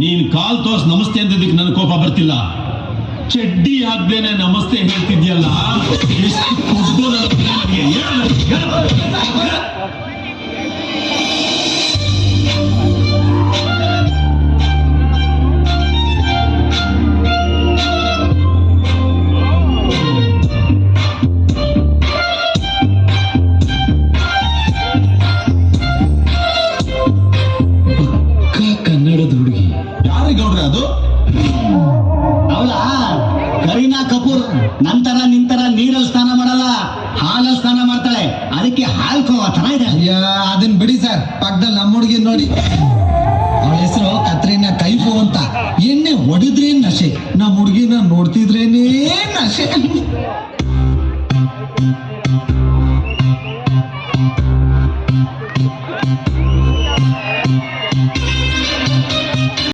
ನೀನ್ ಕಾಲ್ ತೋರ್ಸ್ ನಮಸ್ತೆ ಅಂದಿದ್ದಕ್ಕೆ ನನ್ ಕೋಪ ಬರ್ತಿಲ್ಲ. ಚಡ್ಡಿ ಹಾಕ್ದೇನೆ ನಮಸ್ತೆ ಹೇಳ್ತಿದ್ಯಲ್ಲ, ಎಷ್ಟು ಕೊಬ್ಬು ಕನ್ನಡದ ಹುಡುಗಿ. ಯಾರಿಗೌಡ್ರೆ ಅದು? ಅವಳ ಕರೀನಾ ಕಪೂರ್. ನಂತರ ನಿಂತರ ನೀರಲ್ಲಿ ಸ್ನಾನ ಮಾಡಲ್ಲ, ಹಾಲಲ್ಲಿ ಸ್ನಾನ ಮಾಡ್ತಾಳೆ. ಅದಕ್ಕೆ ಹಾಲ್ ಕೋವಾ ತರ ಇದೆ. ಅದನ್ನ ಬಿಡಿ ಸರ್, ಪಕ್ಕದಲ್ಲಿ ನಮ್ಮ ಹುಡುಗಿ ನೋಡಿ. ಅವಳ ಹೆಸರು ಕತ್ರೀನಾ ಕೈಫು ಅಂತ. ಎಣ್ಣೆ ಹೊಡಿದ್ರೇನ್ ನಶೆ, ನಮ್ಮ ಹುಡುಗಿನ ನೋಡ್ತಿದ್ರೇನೇ ನಶೆ.